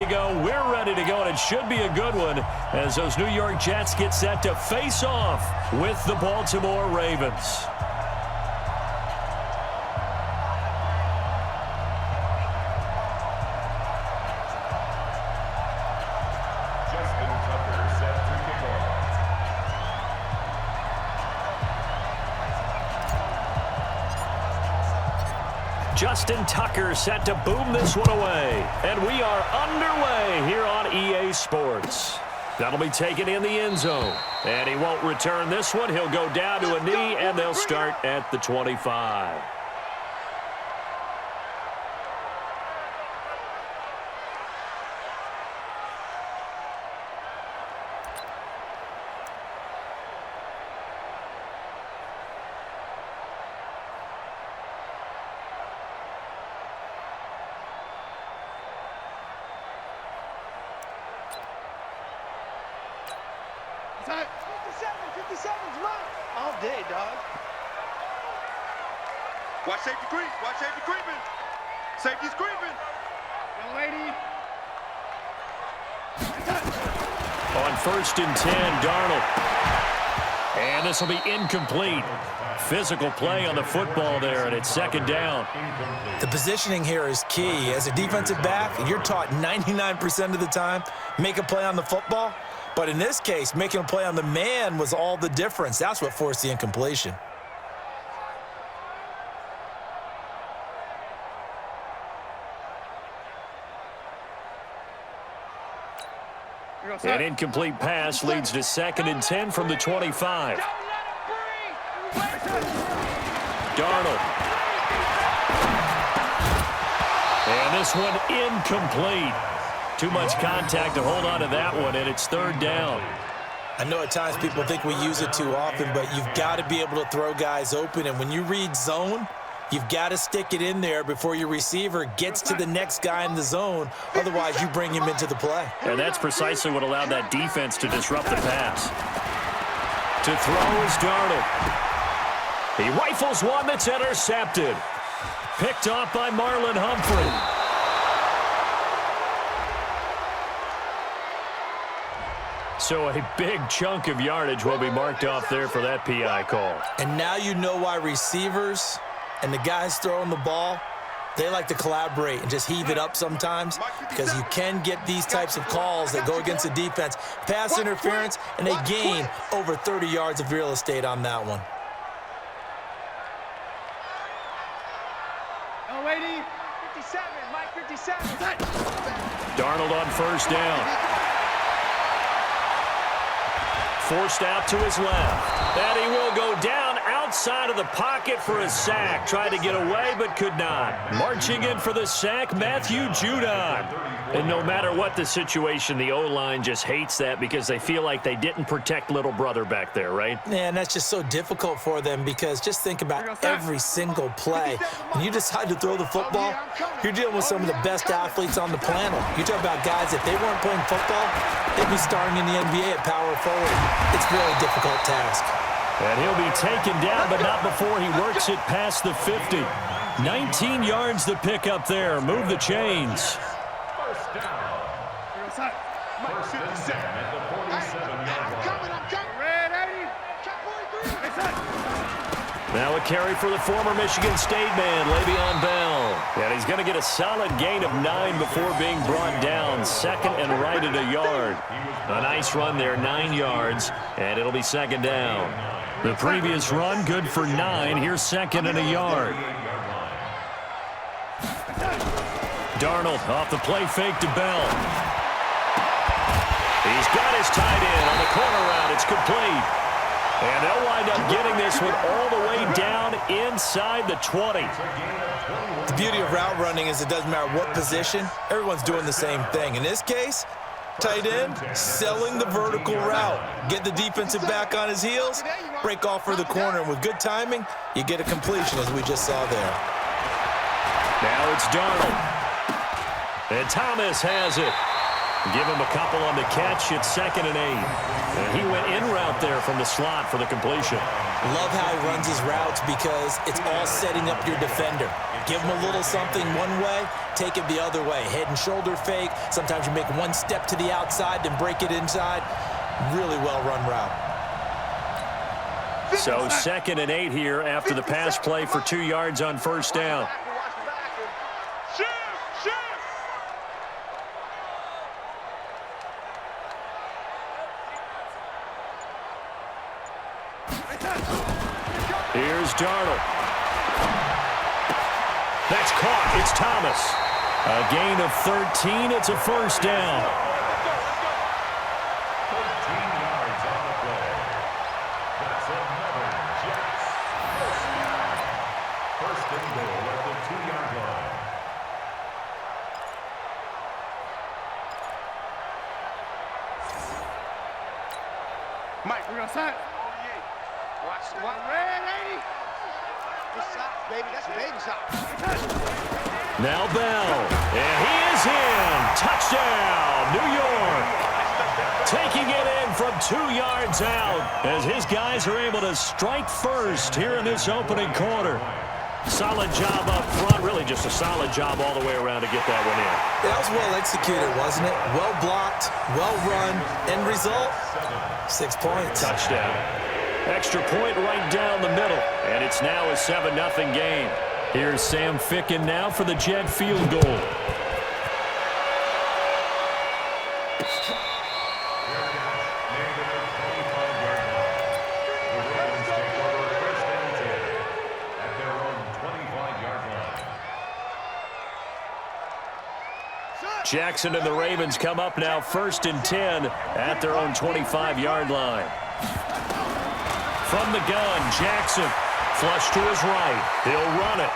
go. We're ready to go, and it should be a good one as those New York Jets get set to face off with the Baltimore Ravens. Justin Tucker set to boom this one away. And we are underway here on EA Sports. That'll be taken in the end zone. And he won't return this one. He'll go down to a knee, and they'll start at the 25. Time. 57's mine. All day, dog. Watch safety creep. Watch safety creeping. Safety's creeping. Young lady. On 1st and 10, Darnold. And this will be incomplete. Physical play on the football there, and it's 2nd down. The positioning here is key. As a defensive back, you're taught 99% of the time, make a play on the football. But in this case, making a play on the man was all the difference. That's what forced the incompletion. An incomplete pass leads to 2nd and 10 from the 25. Darnold. And this one incomplete. Too much contact to hold on to that one, and it's 3rd down. I know at times people think we use it too often, but you've got to be able to throw guys open. And when you read zone, you've got to stick it in there before your receiver gets to the next guy in the zone. Otherwise, you bring him into the play. And that's precisely what allowed that defense to disrupt the pass. To throw is Darnold. He rifles one that's intercepted. Picked off by Marlon Humphrey. So a big chunk of yardage will be marked off there for that PI call. And now you know why receivers and the guys throwing the ball, they like to collaborate and just heave it up sometimes, because you can get these types of calls that go against the defense. Pass interference, and they gain over 30 yards of real estate on that one. Young lady. 57. Mike 57. Darnold on 1st down. Forced out to his left. And he will go down outside of the pocket for a sack. Tried to get away, but could not. Marching in for the sack, Matthew Judon. And no matter what the situation, the O-line just hates that because they feel like they didn't protect little brother back there, right? Man, that's just so difficult for them, because just think about every single play. When you decide to throw the football, you're dealing with some of the best athletes on the planet. You talk about guys, if they weren't playing football, they'd be starting in the NBA at power forward. It's a really difficult task. And he'll be taken down, but not before he works it past the 50. 19 yards to pick up there. Move the chains. Mike 57 at the 47-yard I'm coming. Red 80. Check 43. Now a carry for the former Michigan State man, Le'Veon Bell. And he's going to get a solid gain of 9 before being brought down. 2nd and right at a yard. A nice run there, 9 yards, and it'll be 2nd down. The previous run, good for 9. Here's 2nd and a yard. Darnold off the play fake to Bell. He's got his tight end on the corner route. It's complete. And they'll wind up getting this one all the way down inside the 20. The beauty of route running is it doesn't matter what position, everyone's doing the same thing. In this case, tight end, selling the vertical route. Get the defensive back on his heels, break off for the corner, and with good timing, you get a completion, as we just saw there. Now it's Darnold. And Thomas has it. Give him a couple on the catch. It's 2nd and 8. And he went in route there from the slot for the completion. Love how he runs his routes because it's all setting up your defender. Give him a little something one way, take it the other way. Head and shoulder fake. Sometimes you make one step to the outside, then break it inside. Really well-run route. So 2nd and 8 here after the pass play for 2 yards on 1st down. Here's Darnold. That's caught. It's Thomas. A gain of 13. It's a 1st down. 13 yards on the play. That's another Jets. 1st and goal at the 2-yard line. Mike, we're gonna sign. Watch what? Red 80. Good shot, baby. That's a baby shot. Now Bell. And he is in. Touchdown, New York. Taking it in from 2 yards out as his guys are able to strike first here in this opening quarter. Solid job up front. Really just a solid job all the way around to get that one in. That was well executed, wasn't it? Well blocked, well run. End result, 6 points. Touchdown. Extra point right down the middle. And it's now a 7-0 game. Here's Sam Ficken now for the Jet field goal. Jackson and the Ravens come up now 1st and 10 at their own 25-yard line. From the gun, Jackson, flush to his right. He'll run it.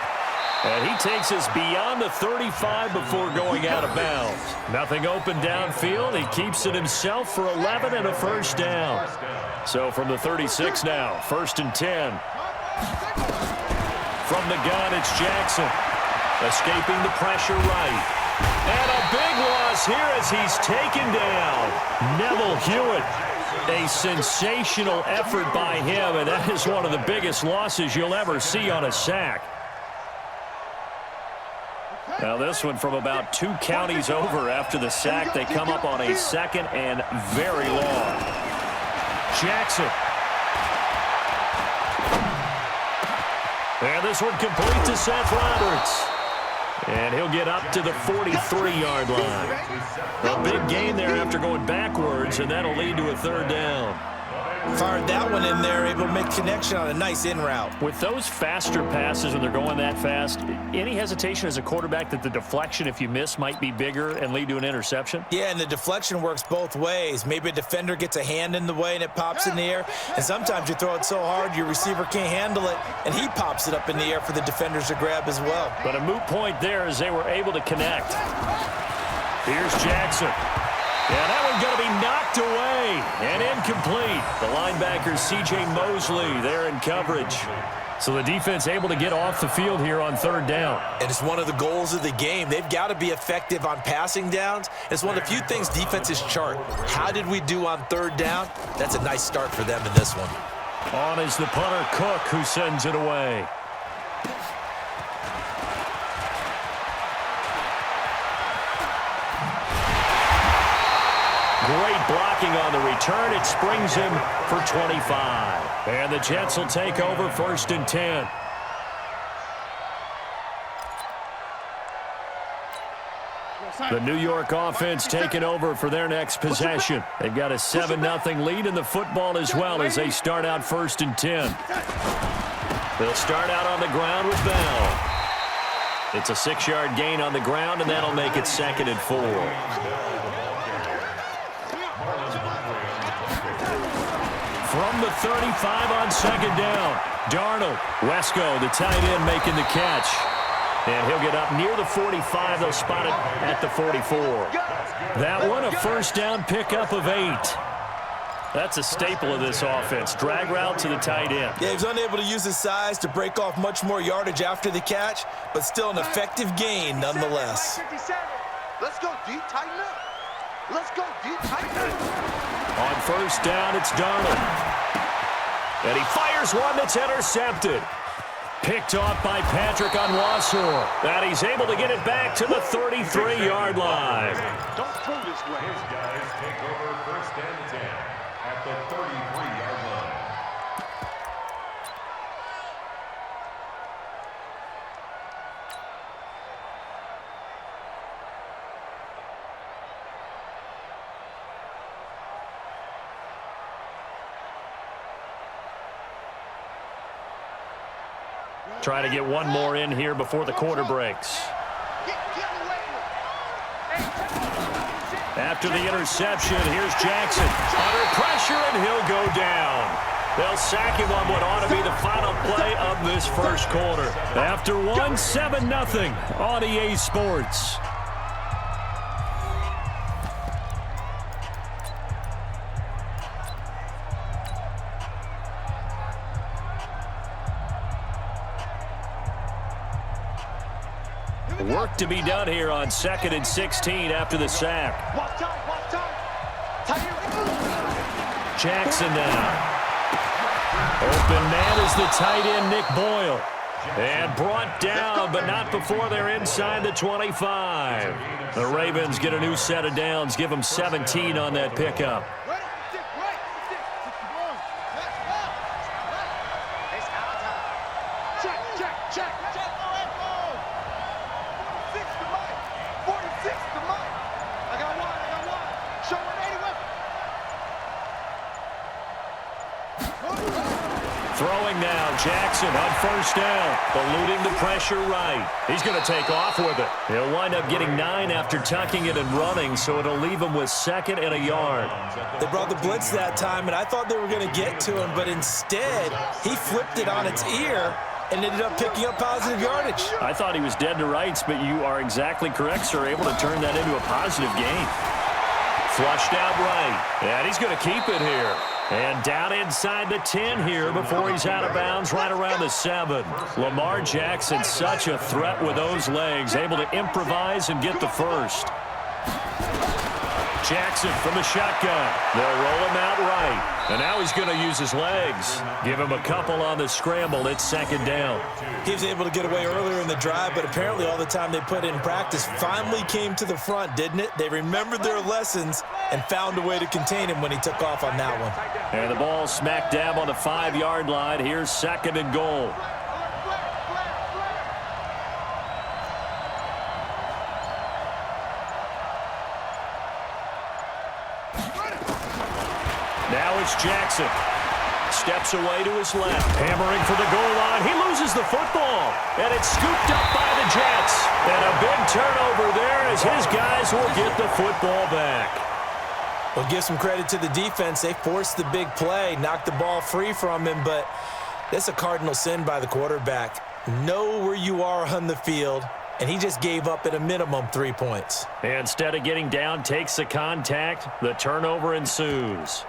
And he takes us beyond the 35 before going out of bounds. Nothing open downfield. He keeps it himself for 11 and a 1st down. So from the 36 now, 1st and 10. From the gun, it's Jackson. Escaping the pressure right. And a big loss here as he's taken down. Neville Hewitt. A sensational effort by him, and that is one of the biggest losses you'll ever see on a sack. Now this one from about 2 counties over after the sack. They come up on a 2nd and very long. Jackson. And this one complete to Seth Roberts. And he'll get up to the 43-yard line. A big gain there after going backwards, and that'll lead to a 3rd down. Fired that one in there, able to make connection on a nice in route. With those faster passes when they're going that fast, any hesitation as a quarterback that the deflection, if you miss, might be bigger and lead to an interception? Yeah, and the deflection works both ways. Maybe a defender gets a hand in the way and it pops in the air, and sometimes you throw it so hard your receiver can't handle it, and he pops it up in the air for the defenders to grab as well. But a moot point there as they were able to connect. Here's Jackson. Yeah, that one's going to be knocked away and incomplete. The linebacker, C.J. Mosley, there in coverage. So the defense able to get off the field here on 3rd down. And it's one of the goals of the game. They've got to be effective on passing downs. It's one of the few things defenses chart. How did we do on 3rd down? That's a nice start for them in this one. On is the punter, Cook, who sends it away. Great blocking on the return. It springs him for 25. And the Jets will take over 1st and 10. The New York offense taking over for their next possession. They've got a 7-0 lead in the football as well as they start out 1st and 10. They'll start out on the ground with Bell. It's a 6-yard gain on the ground, and that'll make it 2nd and 4. From the 35 on 2nd down, Darnold. Wesco, the tight end, making the catch. And he'll get up near the 45. They'll spot it at the 44. That one, a 1st down pickup of 8. That's a staple of this offense. Drag route to the tight end. Yeah, he was unable to use his size to break off much more yardage after the catch, but still an effective gain nonetheless. 57. Let's go, D. Tighten up. Let's go, dude. On first down, it's Darnold. And he fires one that's intercepted. Picked off by Patrick Onwuasor. And he's able to get it back to the 33-yard line. Don't throw this way. His guys take over first and 10 at the 33-yard line. Try to get one more in here before the quarter breaks. After the interception, here's Jackson. Under pressure, and he'll go down. They'll sack him on what ought to be the final play of this first quarter. After one, 7-0 on EA Sports. Work to be done here on 2nd and 16 after the sack. Jackson now. Open man is the tight end, Nick Boyle. And brought down, but not before they're inside the 25. The Ravens get a new set of downs, give them 17 on that pickup. Throwing now, Jackson on first down, eluding the pressure right. He's going to take off with it. He'll wind up getting 9 after tucking it and running, so it'll leave him with 2nd and a yard. They brought the blitz that time, and I thought they were going to get to him, but instead, he flipped it on its ear and ended up picking up positive yardage. I thought he was dead to rights, but you are exactly correct, sir, able to turn that into a positive gain. Flushed out right, and he's going to keep it here. And down inside the 10 here before he's out of bounds right around the 7. Lamar Jackson, such a threat with those legs, able to improvise and get the first. Jackson from the shotgun. They'll roll him out right. And now he's going to use his legs. Give him a couple on the scramble. It's 2nd down. He was able to get away earlier in the drive, but apparently all the time they put in practice finally came to the front, didn't it? They remembered their lessons and found a way to contain him when he took off on that one. And the ball smack dab on the 5-yard line. Here's 2nd and goal. Now it's Jackson. Steps away to his left. Hammering for the goal line. He loses the football. And it's scooped up by the Jets. And a big turnover there as his guys will get the football back. Well, give some credit to the defense. They forced the big play, knocked the ball free from him, but that's a cardinal sin by the quarterback. Know where you are on the field, and he just gave up at a minimum 3 points. And instead of getting down, takes the contact. The turnover ensues.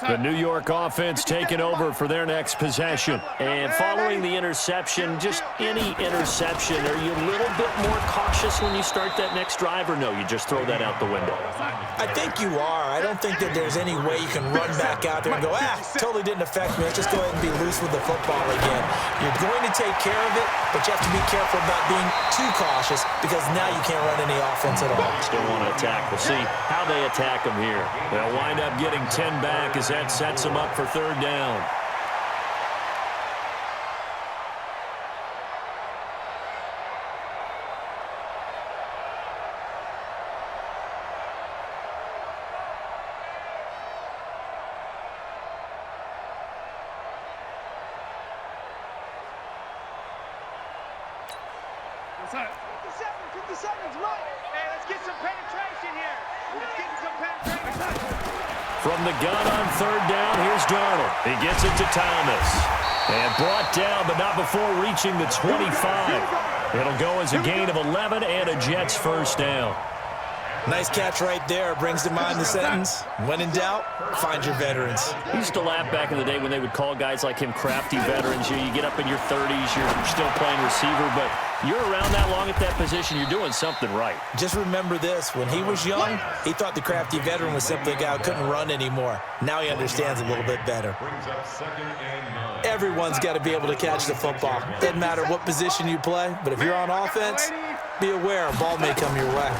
The New York offense taking over for their next possession. And following the interception, just any interception, are you a little bit more cautious when you start that next drive, or no, you just throw that out the window? I think you are. I don't think that there's any way you can run back out there and go, totally didn't affect me. Let's just go ahead and be loose with the football again. You're going to take care of it, but you have to be careful about being too cautious because now you can't run any offense at all. Still want to attack. We'll see how they attack them here. They'll wind up getting 10 back as that sets them up for 3rd down. What's up? 57 seconds, right? Hey, let's get some penetration here. Let's get some penetration. From the gun on 3rd down, here's Darnold. He gets it to Thomas. And brought down, but not before reaching the 25. It'll go as a gain of 11 and a Jets 1st down. Nice catch right there. Brings to mind the sentence, when in doubt, find your veterans. I used to laugh back in the day when they would call guys like him crafty veterans. You get up in your 30s, you're still playing receiver, but You're around that long at that position, you're doing something right. Just remember this. When he was young, he thought the crafty veteran was simply a guy who couldn't run anymore. Now he understands a little bit better. Brings up 2nd and 9. Everyone's got to be able to catch the football. Doesn't matter what position you play, but if you're on offense, be aware a ball may come your way.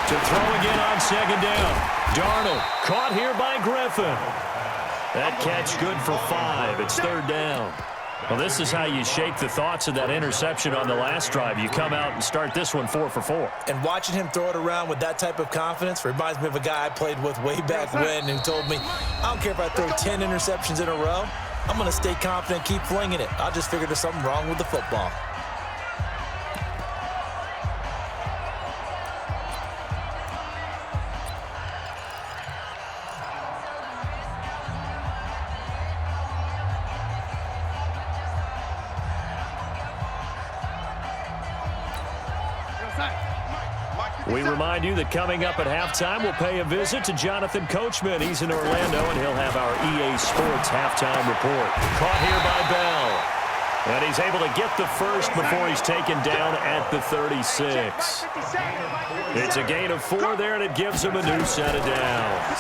To throw again on 2nd down. Darnold caught here by Griffin. That catch good for 5. It's 3rd down. Well, this is how you shake the thoughts of that interception on the last drive. You come out and start this one 4 for 4. And watching him throw it around with that type of confidence reminds me of a guy I played with way back when who told me, I don't care if I throw 10 interceptions in a row. I'm going to stay confident, keep flinging it. I just figured there's something wrong with the football. We remind you that coming up at halftime, we'll pay a visit to Jonathan Coachman. He's in Orlando, and he'll have our EA Sports halftime report. Caught here by Bell. And he's able to get the first before he's taken down at the 36. It's a gain of 4 there, and it gives him a new set of downs.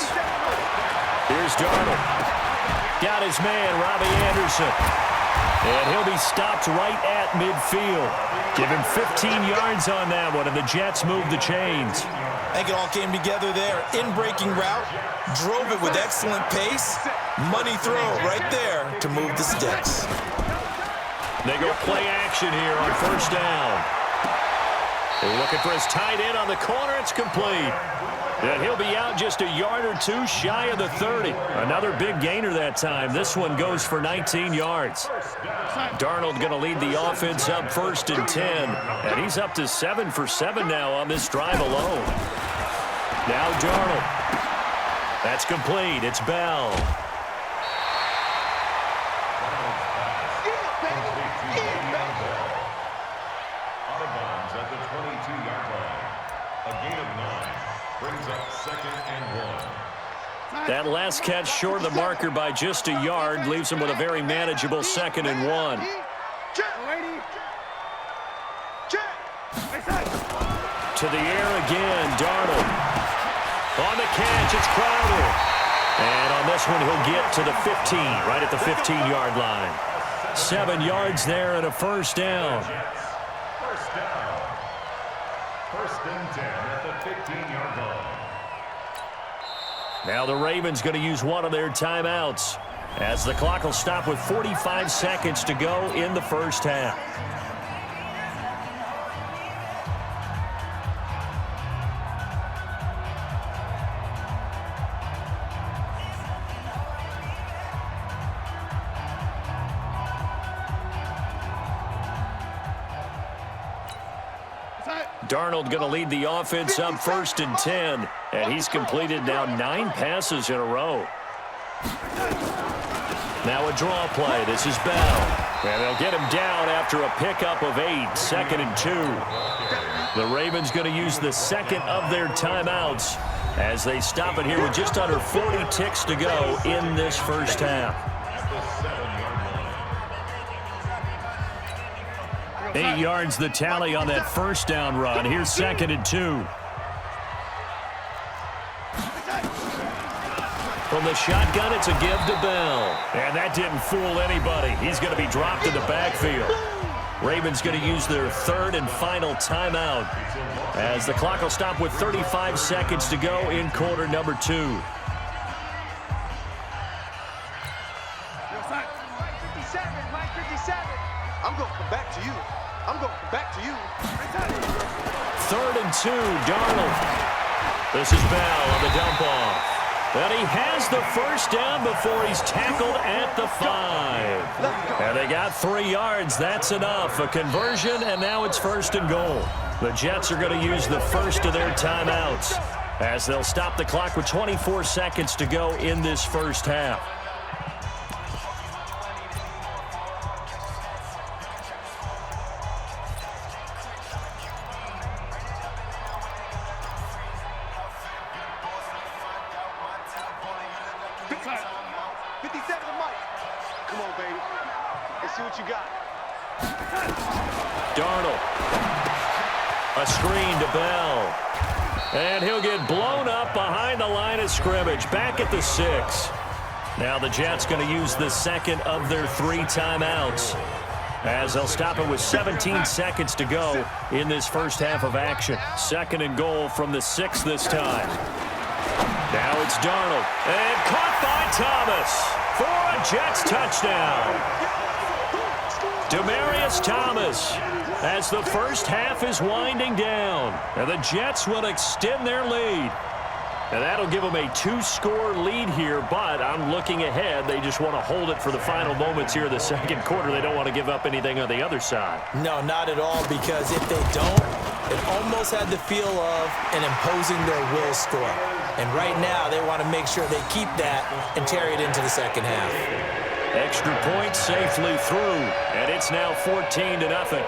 Here's Darnold. Got his man, Robbie Anderson. And he'll be stopped right at midfield. Give him 15 yards on that one, and the Jets move the chains. I think it all came together there. In-breaking route, drove it with excellent pace. Money throw right there to move the sticks. They go play action here on 1st down. They're looking for his tight end on the corner. It's complete. And he'll be out just a yard or 2 shy of the 30. Another big gainer that time. This one goes for 19 yards. Darnold going to lead the offense up 1st and 10. And he's up to 7 for 7 now on this drive alone. Now Darnold. That's complete. It's Bell. Out of bounds at the 22-yard line. A gain of 9. Brings up 2nd and 1. That last catch short of the marker by just a yard leaves him with a very manageable 2nd and 1. To the air again, Darnold. On the catch, it's Crowder. And on this one, he'll get to the 15, right at the 15-yard line. 7 yards there and a 1st down. First down. 1st and 10 at the 15-yard line. Now the Ravens going to use one of their timeouts as the clock will stop with 45 seconds to go in the 1st half. Darnold going to lead the offense up 1st and 10, and he's completed now 9 passes in a row. Now a draw play. This is Bell. And they'll get him down after a pickup of 8, 2nd and 2. The Ravens going to use the second of their timeouts as they stop it here with just under 40 ticks to go in this 1st half. 8 yards the tally on that 1st down run. Here's 2nd and 2. From the shotgun, it's a give to Bell. And that didn't fool anybody. He's going to be dropped in the backfield. Ravens going to use their 3rd and final timeout as the clock will stop with 35 seconds to go in quarter number 2. 57, Mike 57. I'm going to come back to you. I'm going to come back to you. 3rd and 2, Darnold. This is Bell on the dump off. And he has the 1st down before he's tackled at the 5. And they got 3 yards. That's enough. A conversion, and now it's 1st and goal. The Jets are going to use the first of their timeouts as they'll stop the clock with 24 seconds to go in this 1st half. Darnold. A screen to Bell. And he'll get blown up behind the line of scrimmage. Back at the 6. Now the Jets going to use the second of their 3 timeouts, as they'll stop it with 17 seconds to go in this first half of action. 2nd and goal from the 6 this time. Now it's Darnold. And caught by Thomas for a Jets touchdown. Demaryius Thomas, as the first half is winding down. And the Jets will extend their lead. And that'll give them a 2-score lead here, but I'm looking ahead. They just want to hold it for the final moments here in the second quarter. They don't want to give up anything on the other side. No, not at all, because if they don't, it almost had the feel of an imposing their will score. And right now, they want to make sure they keep that and carry it into the second half. Extra point safely through, and it's now 14-0.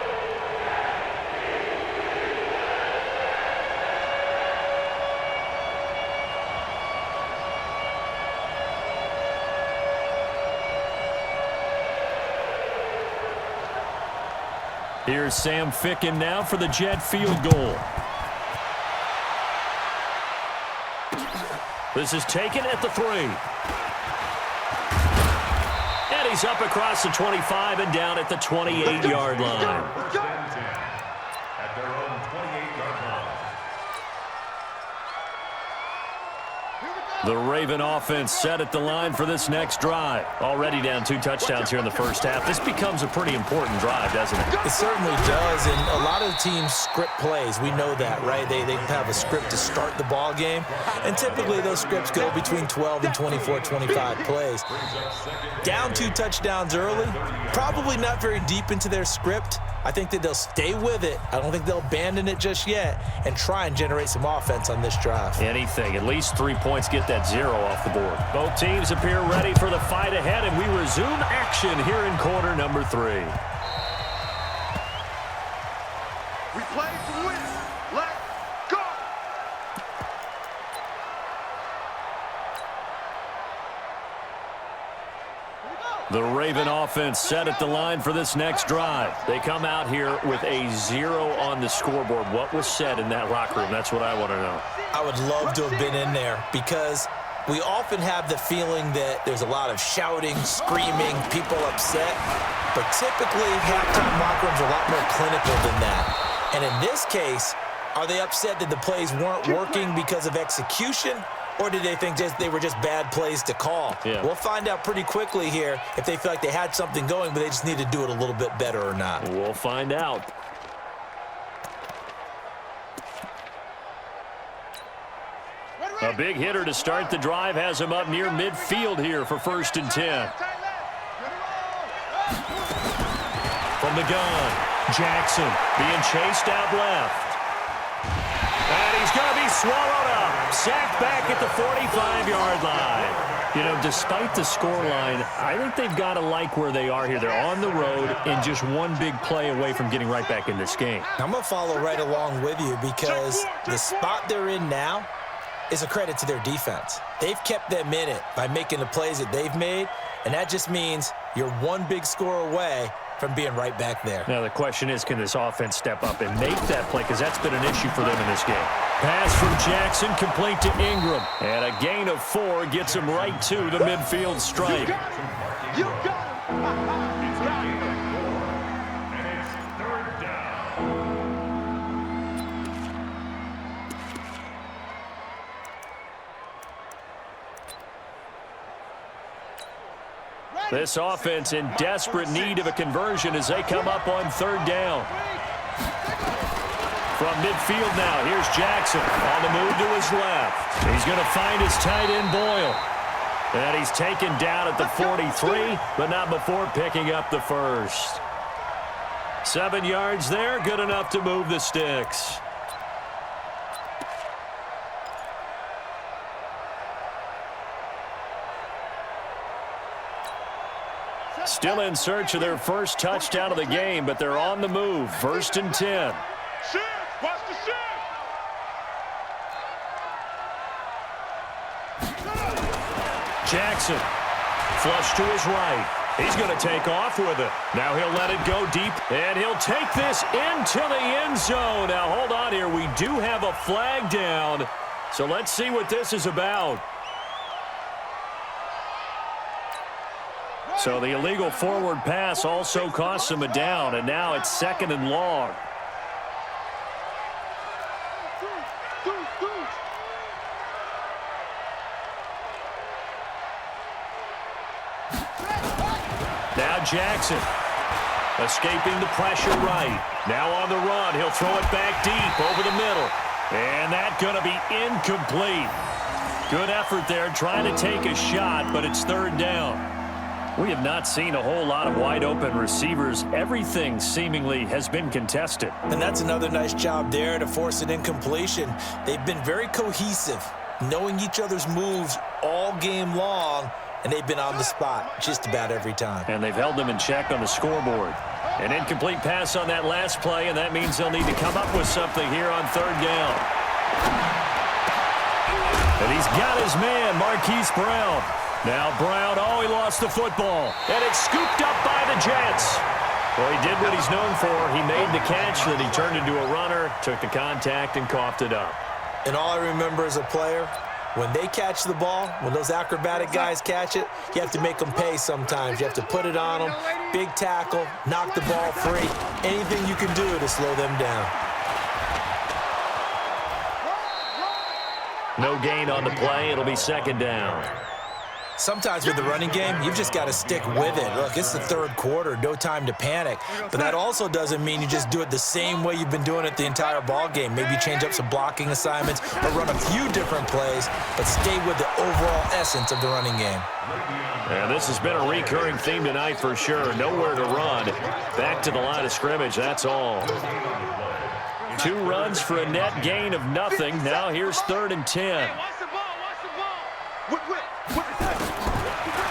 Here's Sam Ficken now for the Jet field goal. This is taken at the 3. And he's up across the 25 and down at the 28-yard line. At their own 28-yard line. The Raven offense set at the line for this next drive. Already down 2 touchdowns here in the first half. This becomes a pretty important drive, doesn't it? It certainly does, and a lot of teams script plays. We know that, right? They have a script to start the ball game, and typically those scripts go between 12 and 24, 25 plays. Down 2 touchdowns early, probably not very deep into their script. I think that they'll stay with it. I don't think they'll abandon it just yet and try and generate some offense on this drive. Anything. At least 3 points, get that 0 off the board. Both teams appear ready for the fight ahead, and we resume action here in quarter number 3. We play to win. Let's go. The Raven offense set at the line for this next drive. They come out here with a 0 on the scoreboard. What was said in that locker room? That's what I want to know. I would love to have been in there, because we often have the feeling that there's a lot of shouting, screaming, people upset. But typically, halftime locker rooms are a lot more clinical than that. And in this case, are they upset that the plays weren't working because of execution? Or did they think they were just bad plays to call? Yeah. We'll find out pretty quickly here if they feel like they had something going, but they just need to do it a little bit better or not. We'll find out. A big hitter to start the drive has him up near midfield here for 1st and 10. From the gun, Jackson being chased out left. And he's going to be swallowed up. Sacked back at the 45-yard line. You know, despite the scoreline, I think they've got to like where they are here. They're on the road and just one big play away from getting right back in this game. I'm going to follow right along with you, because the spot they're in now is a credit to their defense. They've kept them in it by making the plays that they've made, and that just means you're one big score away from being right back there. Now the question is, can this offense step up and make that play? Because that's been an issue for them in this game. Pass from Jackson, complete to Ingram. And a gain of 4 gets him right to the midfield stripe. You got him. And it's 3rd down. This offense in desperate need of a conversion as they come up on 3rd down. From midfield now, here's Jackson on the move to his left. He's going to find his tight end, Boyle. And he's taken down at the 43, but not before picking up the 1st. 7 yards there, good enough to move the sticks. Still in search of their first touchdown of the game, but they're on the move. 1st and 10. Shift. Watch the shift. Jackson, flush to his right. He's going to take off with it. Now he'll let it go deep, and he'll take this into the end zone. Now, hold on here. We do have a flag down, so let's see what this is about. So the illegal forward pass also costs him a down, and now it's 2nd and long. Now Jackson, escaping the pressure right. Now on the run, he'll throw it back deep over the middle. And that's going to be incomplete. Good effort there trying to take a shot, but it's 3rd down. We have not seen a whole lot of wide-open receivers. Everything seemingly has been contested. And that's another nice job there to force an incompletion. They've been very cohesive, knowing each other's moves all game long, and they've been on the spot just about every time. And they've held them in check on the scoreboard. An incomplete pass on that last play, and that means they'll need to come up with something here on 3rd down. And he's got his man, Marquise Brown. Now Brown, he lost the football. And it's scooped up by the Jets. Well, he did what he's known for. He made the catch, then he turned into a runner, took the contact, and coughed it up. And all I remember as a player, when they catch the ball, when those acrobatic guys catch it, you have to make them pay sometimes. You have to put it on them, big tackle, knock the ball free, anything you can do to slow them down. No gain on the play. It'll be 2nd down. Sometimes with the running game, you've just got to stick with it. Look, it's the 3rd quarter, no time to panic. But that also doesn't mean you just do it the same way you've been doing it the entire ball game. Maybe change up some blocking assignments or run a few different plays, but stay with the overall essence of the running game. And this has been a recurring theme tonight for sure. Nowhere to run. Back to the line of scrimmage, that's all. 2 runs for a net gain of nothing. Now here's 3rd and 10.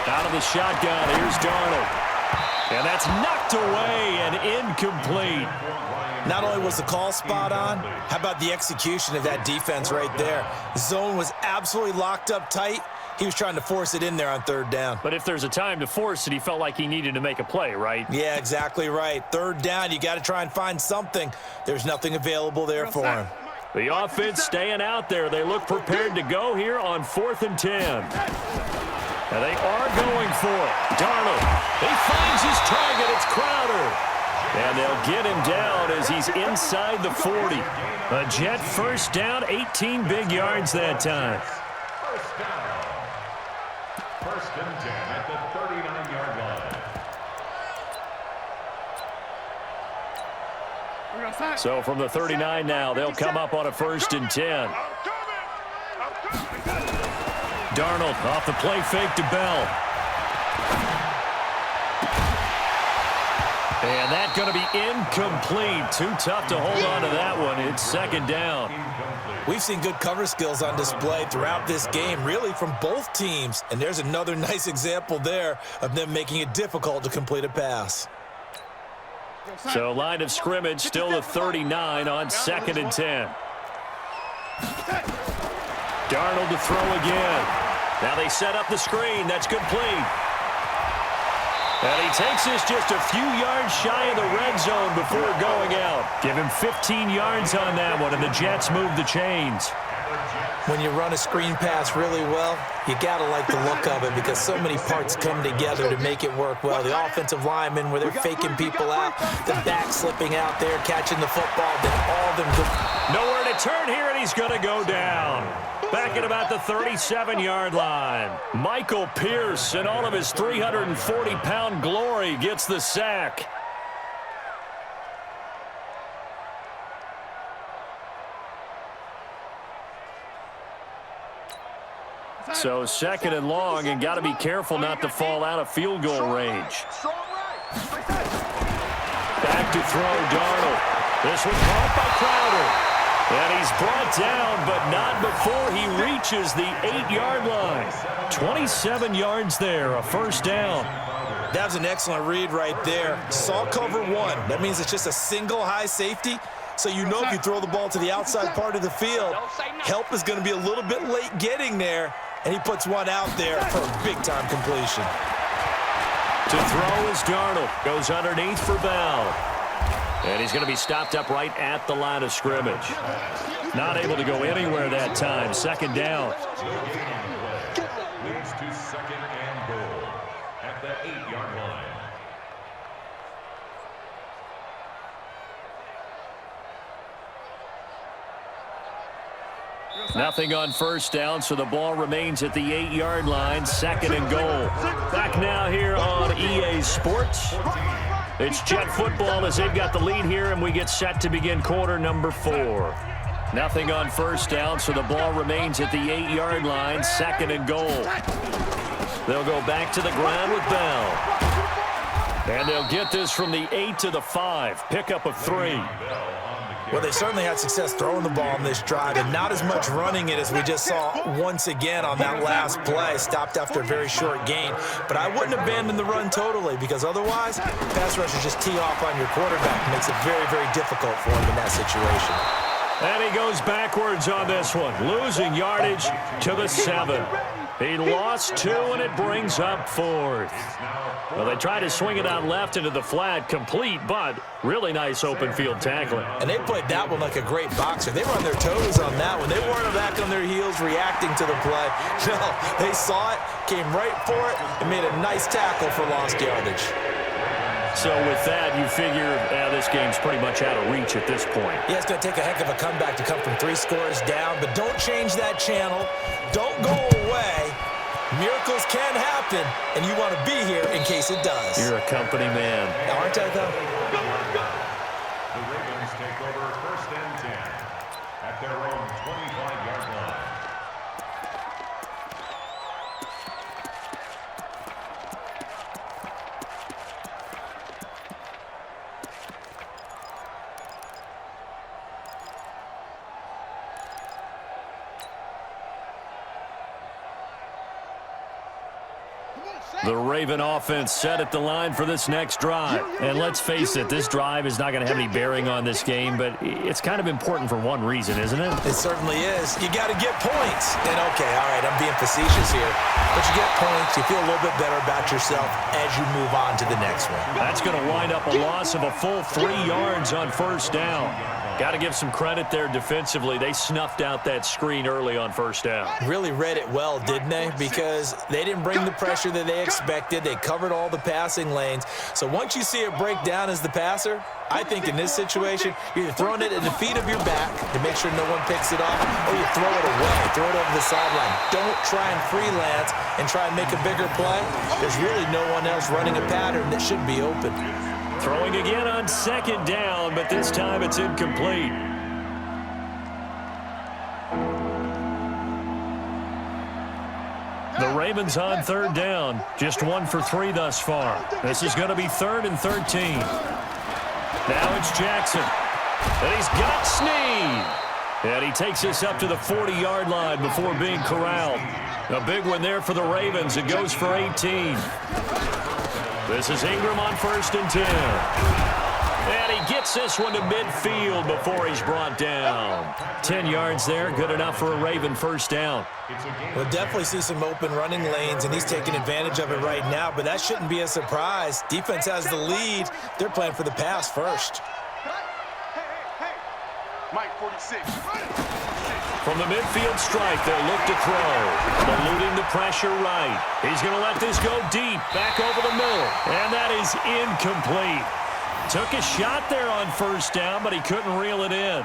Out of the shotgun, here's Darnold. And that's knocked away and incomplete. Not only was the call spot on, how about the execution of that defense right there? The zone was absolutely locked up tight. He was trying to force it in there on 3rd down. But if there's a time to force it, he felt like he needed to make a play, right? Yeah, exactly right. 3rd down, you got to try and find something. There's nothing available there for him. The offense staying out there. They look prepared to go here on 4th and 10. And they are going for it. Darnold, he finds his target. It's Crowder. And they'll get him down as he's inside the 40. A Jet 1st down, 18 big yards that time. 1st and 10 at the 39-yard line. So from the 39 now, they'll come up on a 1st and 10. Darnold off the play fake to Bell. And that's going to be incomplete. Too tough to hold on to that one. It's 2nd down. We've seen good cover skills on display throughout this game, really from both teams. And there's another nice example there of them making it difficult to complete a pass. So line of scrimmage still the 39 on 2nd and 10. Darnold to throw again. Now they set up the screen. That's complete. And he takes this just a few yards shy of the red zone before going out. Give him 15 yards on that one, and the Jets move the chains. When you run a screen pass really well, you got to like the look of it because so many parts come together to make it work well. The offensive linemen, where they're faking people out, the back slipping out there, catching the football, then all of them go. Nowhere to turn here, and he's going to go down. Back at about the 37-yard line. Michael Pierce, in all of his 340-pound glory, gets the sack. So 2nd and long, and got to be careful not to fall out of field goal range. Back to throw, Darnold. This one caught by Crowder. And he's brought down, but not before he reaches the 8-yard line. 27 yards there, a 1st down. That was an excellent read right there. Saw cover 1. That means it's just a single high safety. So you know if you throw the ball to the outside part of the field, help is going to be a little bit late getting there. And he puts one out there for a big-time completion. To throw is Darnold. Goes underneath for Bell. And he's going to be stopped up right at the line of scrimmage. Not able to go anywhere that time. Second down. Leads to second and goal at the 8-yard line. Nothing on first down, so the ball remains at the 8-yard line. Second and goal. Back now here on EA Sports. It's Jet football as they've got the lead here, and we get set to begin quarter number 4. Nothing on first down, so the ball remains at the 8-yard line. Second and goal. They'll go back to the ground with Bell. And they'll get this from the 8 to the 5. Pickup of 3. Well, they certainly had success throwing the ball on this drive and not as much running it as we just saw once again on that last play. Stopped after a very short gain. But I wouldn't abandon the run totally because otherwise, pass rushers just tee off on your quarterback. It makes it very, very difficult for him in that situation. And he goes backwards on this one, losing yardage to the 7. He lost 2, and it brings up 4th. Well, they tried to swing it out left into the flat, complete, but really nice open field tackling. And they played that one like a great boxer. They were on their toes on that one. They weren't back on their heels reacting to the play. No, they saw it, came right for it, and made a nice tackle for lost yardage. So with that, you figure this game's pretty much out of reach at this point. Yeah, it's going to take a heck of a comeback to come from 3 scores down, but don't change that channel. Don't go away. Miracles can happen, and you want to be here in case it does. You're a company man. Aren't I, though? The Ravens take over first and 10 at their own 25-yard line. The Raven offense set at the line for this next drive. And let's face it, this drive is not going to have any bearing on this game, but it's kind of important for one reason, isn't it? It certainly is. You got to get points. And, okay, all right, I'm being facetious here. But you get points, you feel a little bit better about yourself as you move on to the next one. That's going to wind up a loss of a full 3 yards on first down. Got to give some credit there defensively. They snuffed out that screen early on first down. Really read it well, didn't they? Because they didn't bring the pressure that they expected. They covered all the passing lanes. So once you see it break down as the passer, I think in this situation, you're either throwing it at the feet of your back to make sure no one picks it off, or you throw it away, throw it over the sideline. Don't try and freelance and try and make a bigger play. There's really no one else running a pattern that should be open. Throwing again on second down, but this time it's incomplete. The Ravens on third down. Just 1 for 3 thus far. This is going to be 3rd and 13. Now it's Jackson. And he's got Snead. And he takes us up to the 40-yard line before being corralled. A big one there for the Ravens. It goes for 18. This is Ingram on 1st and 10. And he gets this one to midfield before he's brought down. 10 yards there, good enough for a Raven first down. We'll definitely see some open running lanes, and he's taking advantage of it right now, but that shouldn't be a surprise. Defense has the lead. They're playing for the pass first. Hey. Mike, 46. From the midfield strike, they'll look to throw. Eluding the pressure right. He's going to let this go deep, back over the middle. And that is incomplete. Took a shot there on first down, but he couldn't reel it in.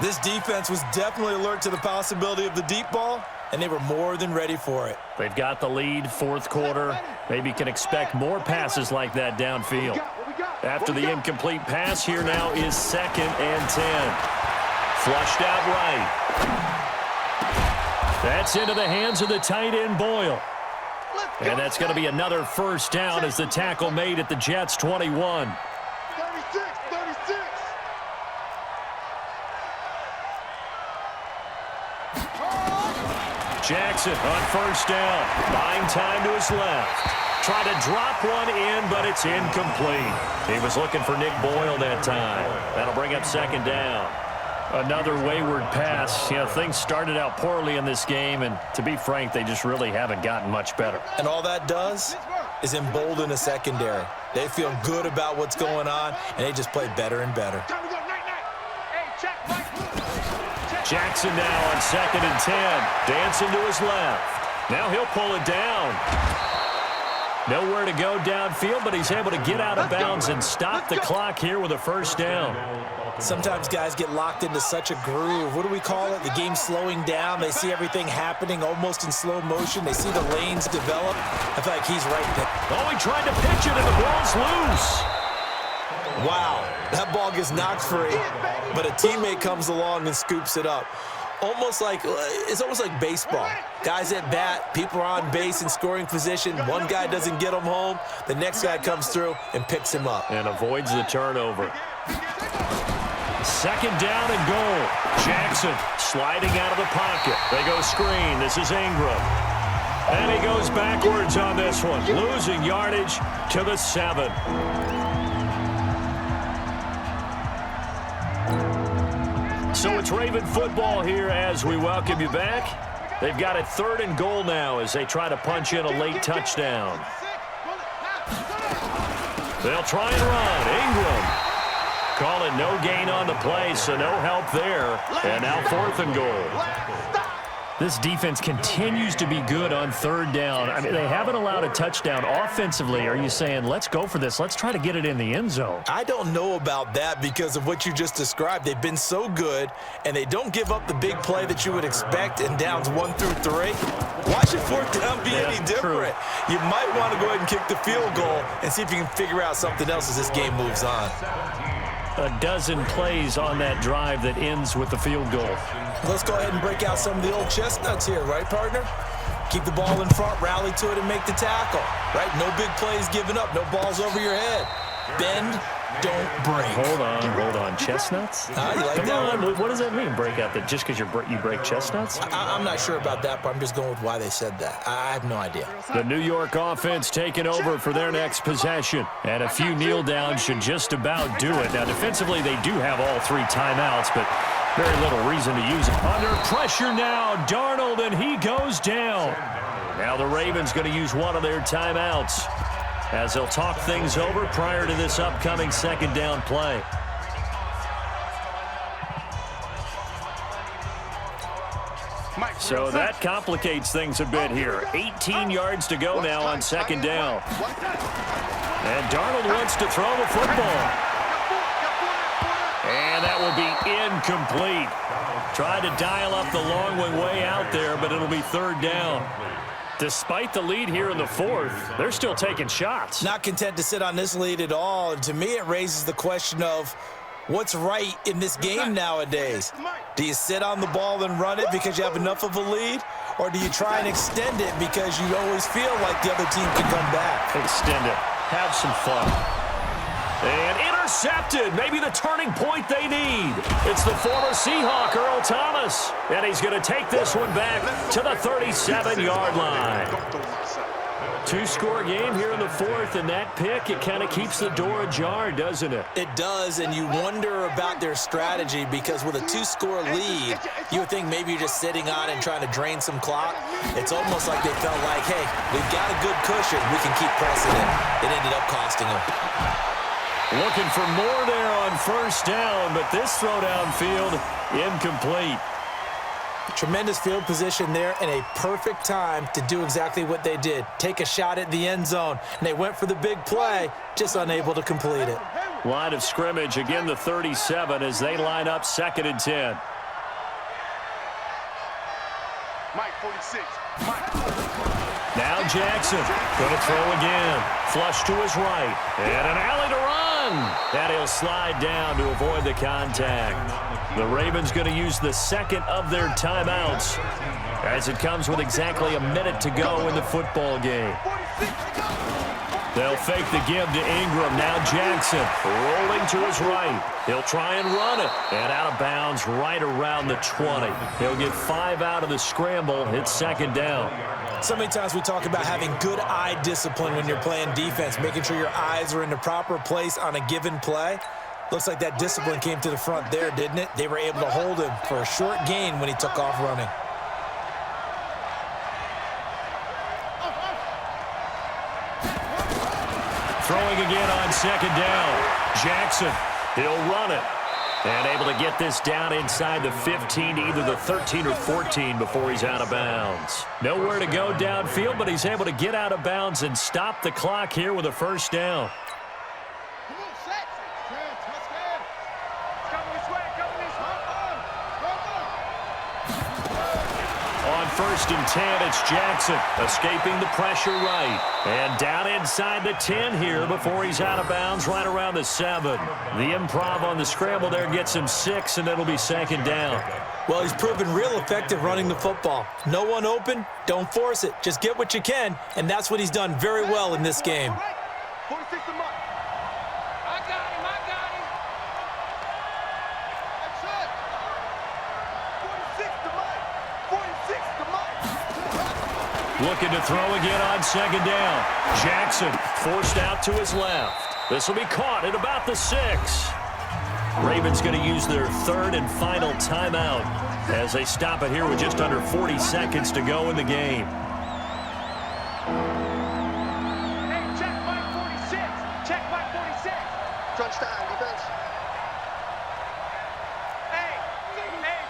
This defense was definitely alert to the possibility of the deep ball, and they were more than ready for it. They've got the lead, 4th quarter. Maybe can expect more passes like that downfield. After the incomplete pass, here now is 2nd and 10. Flushed out right. That's into the hands of the tight end, Boyle. And that's going to be another first down as the tackle made at the Jets' 21. 36. Jackson on first down. Buying time to his left. Try to drop one in, but it's incomplete. He was looking for Nick Boyle that time. That'll bring up 2nd down. Another wayward pass. You know, things started out poorly in this game, and to be frank, they just really haven't gotten much better. And all that does, is embolden the secondary. They feel good about what's going on, and they just play better and better. Time to go night-night. Hey, check, Mike. Check. Jackson now on 2nd and 10. Dancing to his left. Now he'll pull it down. Nowhere to go downfield, but he's able to get out of bounds and stop the clock here with a first down. Sometimes guys get locked into such a groove. What do we call it? The game slowing down. They see everything happening almost in slow motion. They see the lanes develop. I feel like he's right there. Oh, he tried to pitch it, and the ball's loose. Wow, that ball gets knocked free, but a teammate comes along and scoops it up. It's almost like baseball. Guys at bat, people are on base in scoring position. One guy doesn't get him home. The next guy comes through and picks him up. And avoids the turnover. 2nd down and goal. Jackson sliding out of the pocket. They go screen. This is Ingram. And he goes backwards on this one, losing yardage to the 7. So it's Raven football here as we welcome you back. They've got it 3rd and goal now as they try to punch in a late touchdown. They'll try and run. Ingram. Call it no gain on the play, so no help there. And now 4th and goal. This defense continues to be good on 3rd down. I mean, they haven't allowed a touchdown. Offensively, are you saying, let's go for this, let's try to get it in the end zone? I don't know about that because of what you just described. They've been so good, and they don't give up the big play that you would expect in downs 1 through 3. Why should 4th down be any different? True. You might want to go ahead and kick the field goal and see if you can figure out something else as this game moves on. A dozen plays on that drive that ends with the field goal. Let's go ahead and break out some of the old chestnuts here, right, partner? Keep the ball in front, rally to it, and make the tackle, right? No big plays given up, no balls over your head. Bend, don't break. Hold on. Chestnuts? You like Come that on, one? what does that mean, break out? That just because you break chestnuts? I'm not sure about that, but I'm just going with why they said that. I have no idea. The New York offense taking over for their next possession. And a few kneel downs should just about do it. Now, defensively, they do have all 3 timeouts, but very little reason to use it. Under pressure now, Darnold, and he goes down. Now the Ravens going to use one of their timeouts as they'll talk things over prior to this upcoming 2nd down play. So that complicates things a bit here. 18 yards to go now on 2nd down. And Darnold wants to throw the football. And that will be incomplete. Tried to dial up the long one way out there, but it'll be 3rd down. Despite the lead here in the 4th, they're still taking shots. Not content to sit on this lead at all. And to me, it raises the question of what's right in this game nowadays. Do you sit on the ball and run it because you have enough of a lead? Or do you try and extend it because you always feel like the other team can come back? Extend it. Have some fun. And intercepted. Maybe the turning point they need. It's the former Seahawk, Earl Thomas. And he's going to take this one back to the 37-yard line. 2-score game here in the 4th, and that pick, it kind of keeps the door ajar, doesn't it? It does, and you wonder about their strategy because with a 2-score lead, you would think maybe you're just sitting on it and trying to drain some clock. It's almost like they felt like, hey, we've got a good cushion. We can keep pressing it. It ended up costing them. Looking for more there on 1st down, but this throw downfield, incomplete. Tremendous field position there and a perfect time to do exactly what they did. Take a shot at the end zone, and they went for the big play, just unable to complete it. Line of scrimmage, again the 37 as they line up 2nd and 10. Mike, 46. Mike. Now Jackson, going to throw again. Flush to his right, and an alley to run. And he'll slide down to avoid the contact. The Ravens going to use the 2nd of their timeouts as it comes with exactly a minute to go in the football game. They'll fake the give to Ingram. Now Jackson rolling to his right. He'll try and run it. And out of bounds right around the 20. He'll get 5 out of the scramble. It's 2nd down. So many times we talk about having good eye discipline when you're playing defense, making sure your eyes are in the proper place on a given play. Looks like that discipline came to the front there, didn't it? They were able to hold him for a short gain when he took off running. again on second down. Jackson, he'll run it. And able to get this down inside the 15 to either the 13 or 14 before he's out of bounds. Nowhere to go downfield, but he's able to get out of bounds and stop the clock here with a first down. Come on, Saxon. Touchdown. Coming this way, coming this way. On 1st and 10, it's Jackson escaping the pressure right. And down inside the 10 here before he's out of bounds right around the 7. The improv on the scramble there gets him 6, and it'll be second down. Well, he's proven real effective running the football. No one open, don't force it. Just get what you can, and that's what he's done very well in this game. 46 to Mike. I got him. That's it. 46 to Mike. 46 to Mike. Looking to throw again on second down. Jackson forced out to his left. This will be caught at about the 6. Ravens going to use their 3rd and final timeout as they stop it here with just under 40 seconds to go in the game. Hey, check Mike 46. Check Mike 46. Crunch time, defense. Hey,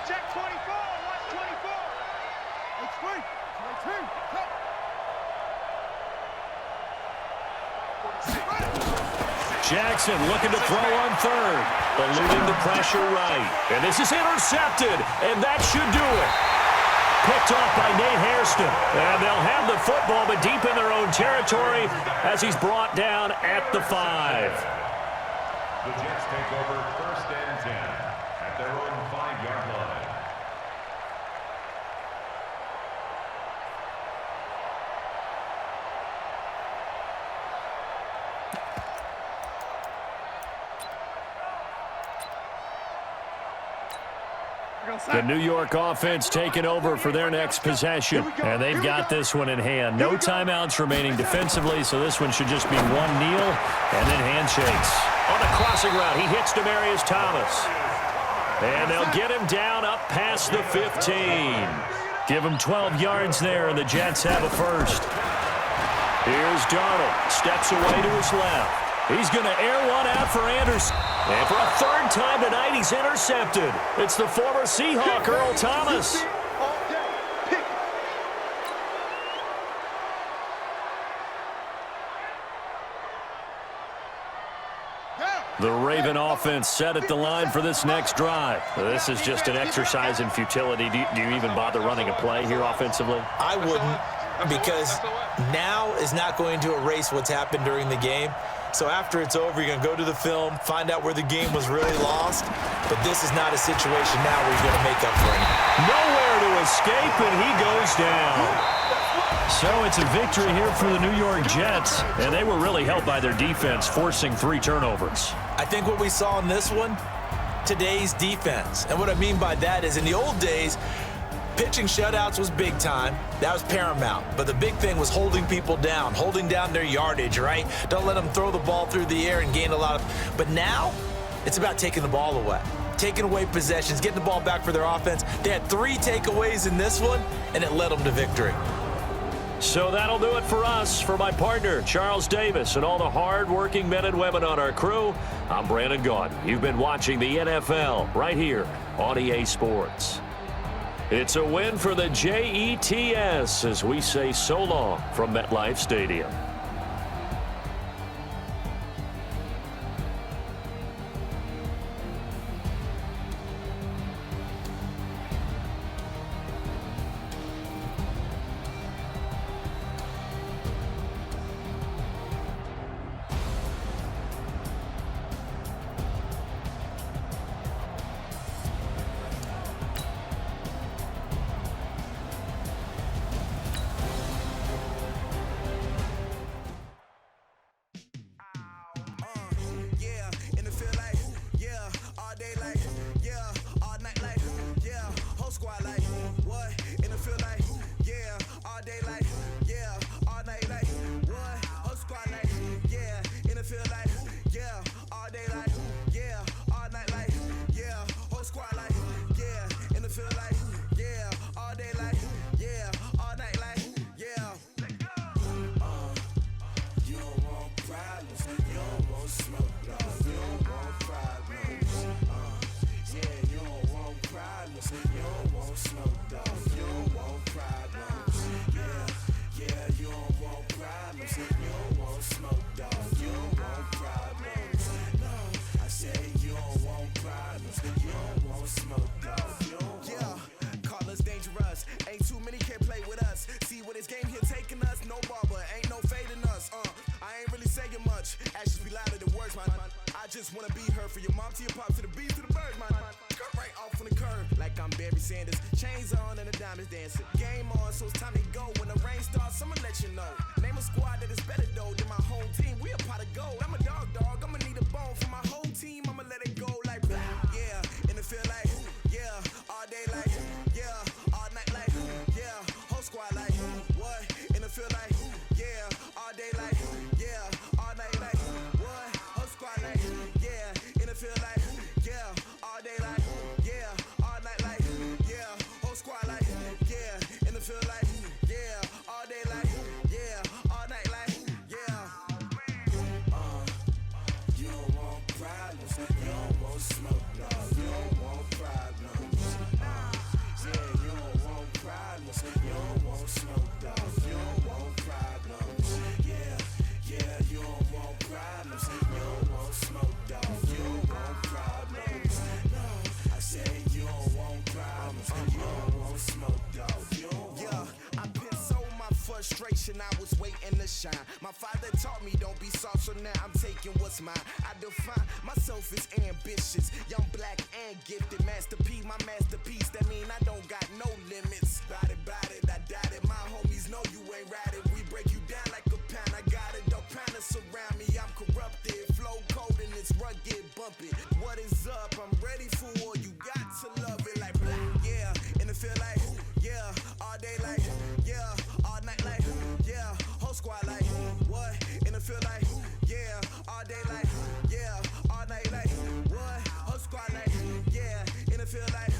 check 24. Watch 24. It's free. 22. Cut. Jackson looking to throw on 3rd. Eluding the pressure right. And this is intercepted, and that should do it. Picked off by Nate Hairston. And they'll have the football, but deep in their own territory as he's brought down at the 5. The Jets take over 1st and 10 at their own 5-yard line. The New York offense taking over for their next possession. And they've got this one in hand. No timeouts remaining defensively, so this one should just be one kneel and then handshakes. On the crossing route, he hits Demaryius Thomas. And they'll get him down up past the 15. Give him 12 yards there, and the Jets have a first. Here's Darnold. Steps away to his left. He's going to air one out for Anderson. And for a 3rd time tonight, he's intercepted. It's the former Seahawk, Earl Thomas. All day. Pick it. The Raven offense set at the line for this next drive. This is just an exercise in futility. Do you even bother running a play here offensively? I wouldn't, because now is not going to erase what's happened during the game. So after it's over, you're going to go to the film, find out where the game was really lost. But this is not a situation now where you're going to make up for it. Nowhere to escape, and he goes down. So it's a victory here for the New York Jets, and they were really helped by their defense, forcing 3 turnovers. I think what we saw in this one, today's defense. And what I mean by that is in the old days, pitching shutouts was big time. That was paramount. But the big thing was holding people down, holding down their yardage, right? Don't let them throw the ball through the air and gain a lot of... But now, it's about taking the ball away. Taking away possessions, getting the ball back for their offense. They had 3 takeaways in this one, and it led them to victory. So that'll do it for us. For my partner, Charles Davis, and all the hard-working men and women on our crew, I'm Brandon Gaudin. You've been watching the NFL right here on EA Sports. It's a win for the Jets as we say so long from MetLife Stadium. us. Ain't too many can play with us. See where this game here taking us? No barber, ain't no fading us. I ain't really saying much. Actions be louder than words, man. I just wanna be heard, for your mom to your pop to the beat to the birds, man. Cut right off on the curb like I'm Barry Sanders. Chains on and the diamonds dancing. Game on, so it's time to go. When the rain starts, I'ma let you know. Name a squad that is better though than my home team. We a pot of gold. I'm a dog. I'ma need a bone for my whole team. I'ma let it go like blah. Yeah, and it feel like yeah, all day like yeah, all night like yeah, whole squad like what? And it feel like yeah, all day like yeah, all night like what? Whole squad like yeah, and it feel like yeah, all day like yeah, all night like yeah, whole squad like yeah, and it feel like yeah, all day like yeah, all night like yeah. You don't want problems, you don't want smoke, no, you don't want problems. Yeah, you don't want problems, you don't want smoke, dog, you don't want problems. Yeah, you don't want problems, you don't want smoke, dog, you don't want problems. No, I say you don't want problems, you don't want smoke, dog, you don't want. Yeah, I've been so my frustration, I was waiting to shine. My father taught me don't be soft, so now I'm taking what's mine. I define myself as ambitious, young, black, and gifted. Masterpiece, my masterpiece, that mean I don't got no limits. Bout it, I doubt it. My homies know you ain't ride it. We break you down like a pound. I got it, don't pound to surround me. I'm corrupted, flow cold and it's rugged, bump it. What is up? I'm ready for war. You got to love it like blah, yeah, and it feel like yeah, all day like yeah, all night like yeah, whole squad like what? And it feel like yeah, all day like yeah, all night like what? Whole squad like yeah, and it feel like